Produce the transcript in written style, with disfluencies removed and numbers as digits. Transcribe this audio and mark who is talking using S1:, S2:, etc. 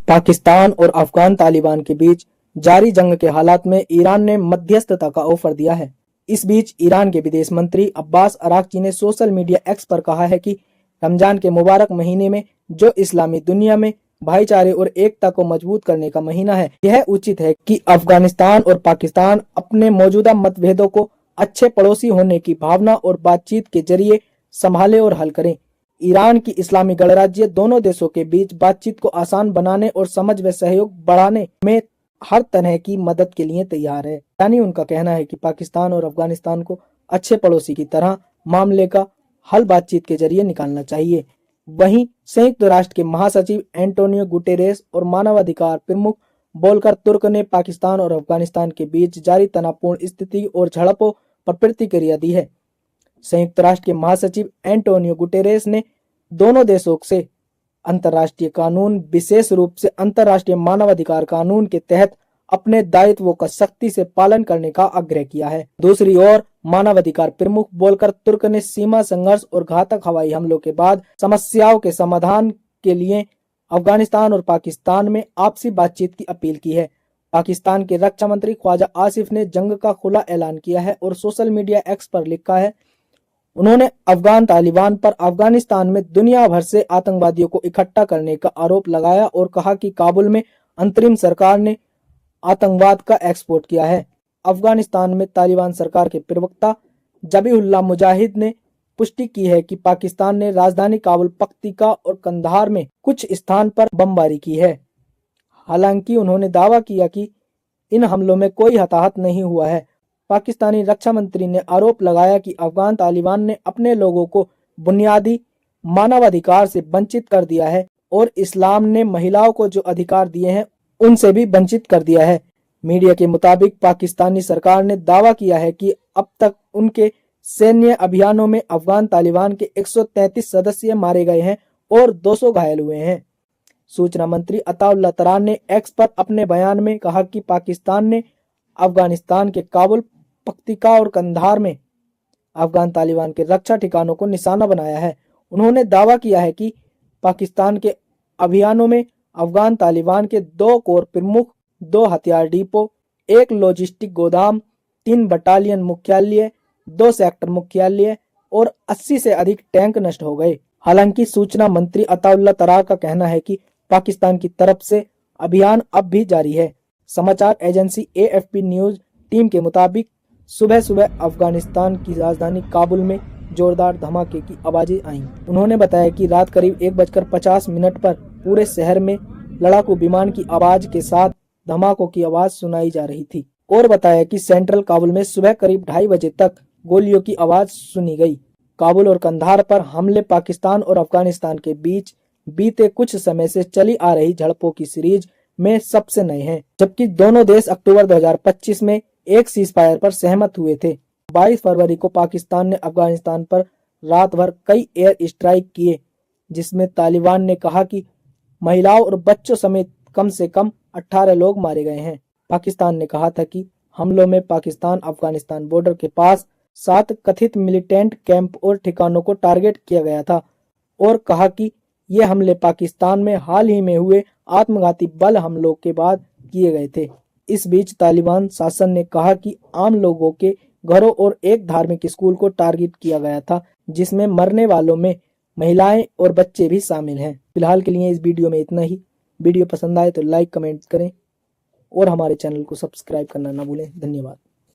S1: पाकिस्तान और अफगान तालिबान के बीच जारी जंग के हालात में ईरान ने मध्यस्थता का ऑफर दिया है। इस बीच ईरान के विदेश मंत्री अब्बास अराक्ची ने सोशल मीडिया एक्स पर कहा है कि रमजान के मुबारक महीने में जो इस्लामी दुनिया में भाईचारे और एकता को मजबूत करने का महीना है, यह उचित है कि अफगानिस्तान और पाकिस्तान अपने मौजूदा मतभेदों को अच्छे पड़ोसी होने की भावना और बातचीत के जरिए संभाले और हल करें। ईरान की इस्लामी गणराज्य दोनों देशों के बीच बातचीत को आसान बनाने और समझ व सहयोग बढ़ाने में हर तरह की मदद के लिए तैयार है। यानी उनका कहना है कि पाकिस्तान और अफगानिस्तान को अच्छे पड़ोसी की तरह मामले का हल बातचीत के जरिए निकालना चाहिए। वहीं संयुक्त राष्ट्र के महासचिव एंटोनियो गुटेरेस और मानवाधिकार प्रमुख वोल्कर तुर्क ने पाकिस्तान और अफगानिस्तान के बीच जारी तनावपूर्ण स्थिति और झड़पों पर प्रतिक्रिया दी है। संयुक्त राष्ट्र के महासचिव एंटोनियो गुटेरेस ने दोनों देशों से अंतर्राष्ट्रीय कानून, विशेष रूप से अंतर्राष्ट्रीय मानवाधिकार कानून के तहत अपने दायित्वों का सख्ती से पालन करने का आग्रह किया है। दूसरी ओर मानवाधिकार प्रमुख वोल्कर तुर्क ने सीमा संघर्ष और घातक हवाई हमलों के बाद समस्याओं के समाधान के लिए अफगानिस्तान और पाकिस्तान में आपसी बातचीत की अपील की है। पाकिस्तान के रक्षा मंत्री ख्वाजा आसिफ ने जंग का खुला ऐलान किया है और सोशल मीडिया एक्स पर लिखा है, उन्होंने अफगान तालिबान पर अफगानिस्तान में दुनिया भर से आतंकवादियों को इकट्ठा करने का आरोप लगाया और कहा कि काबुल में अंतरिम सरकार ने आतंकवाद का एक्सपोर्ट किया है। अफगानिस्तान में तालिबान सरकार के प्रवक्ता जबीहुल्लाह मुजाहिद ने पुष्टि की है कि पाकिस्तान ने राजधानी काबुल, पख्तिका और कंधार में कुछ स्थान पर बमबारी की है। हालांकि उन्होंने दावा किया कि इन हमलों में कोई हताहत नहीं हुआ है। पाकिस्तानी रक्षा मंत्री ने आरोप लगाया कि अफगान तालिबान ने अपने लोगों को बुनियादी मानवाधिकार से वंचित कर दिया है और इस्लाम ने महिलाओं को जो अधिकार दिए हैं उनसे भी वंचित कर दिया है। मीडिया के मुताबिक पाकिस्तानी सरकार ने दावा किया है कि अब तक उनके सैन्य अभियानों में अफगान तालिबान के 133 सदस्य मारे गए हैं और 200 घायल हुए हैं। सूचना मंत्री अताउल्लाह तरान ने एक्स पर अपने बयान में कहा कि पाकिस्तान ने अफगानिस्तान के काबुल, पख्तिका और कंधार में अफगान तालिबान के रक्षा ठिकानों को निशाना बनाया है। उन्होंने दावा किया है कि पाकिस्तान के अभियानों में अफगान तालिबान के 2 कोर प्रमुख, 2 हथियार डिपो, 1 लॉजिस्टिक गोदाम, 3 बटालियन मुख्यालय, 2 सेक्टर मुख्यालय और 80 से अधिक टैंक नष्ट हो गए। हालांकि सूचना मंत्री अताउल्लाह तरार का कहना है कि पाकिस्तान की तरफ से अभियान अब भी जारी है। समाचार एजेंसी AFP न्यूज टीम के मुताबिक सुबह सुबह अफगानिस्तान की राजधानी काबुल में जोरदार धमाके की आवाजें आईं। उन्होंने बताया कि रात करीब 1:50 पर पूरे शहर में लड़ाकू विमान की आवाज के साथ धमाकों की आवाज सुनाई जा रही थी और बताया कि सेंट्रल काबुल में सुबह करीब 2:30 बजे तक गोलियों की आवाज सुनी गई। काबुल और कंधार पर हमले पाकिस्तान और अफगानिस्तान के बीच बीते कुछ समय से चली आ रही झड़पों की सीरीज में सबसे नए हैं, जबकि दोनों देश अक्टूबर 2025 में एक सीजफायर पर सहमत हुए थे। 22 फरवरी को पाकिस्तान ने अफगानिस्तान पर रात भर कई एयर स्ट्राइक किए, जिसमें तालिबान ने कहा कि महिलाओं और बच्चों समेत कम से कम 18 लोग मारे गए हैं। पाकिस्तान ने कहा था कि हमलों में पाकिस्तान अफगानिस्तान बॉर्डर के पास 7 कथित मिलिटेंट कैंप और ठिकानों को टारगेट किया गया था और कहा कि ये हमले पाकिस्तान में हाल ही में हुए आत्मघाती बल हमलों के बाद किए गए थे। इस बीच तालिबान शासन ने कहा कि आम लोगों के घरों और एक धार्मिक स्कूल को टारगेट किया गया था, जिसमें मरने वालों में महिलाएं और बच्चे भी शामिल हैं। फिलहाल के लिए इस वीडियो में इतना ही। वीडियो पसंद आए तो लाइक, कमेंट करें और हमारे चैनल को सब्सक्राइब करना ना भूलें। धन्यवाद।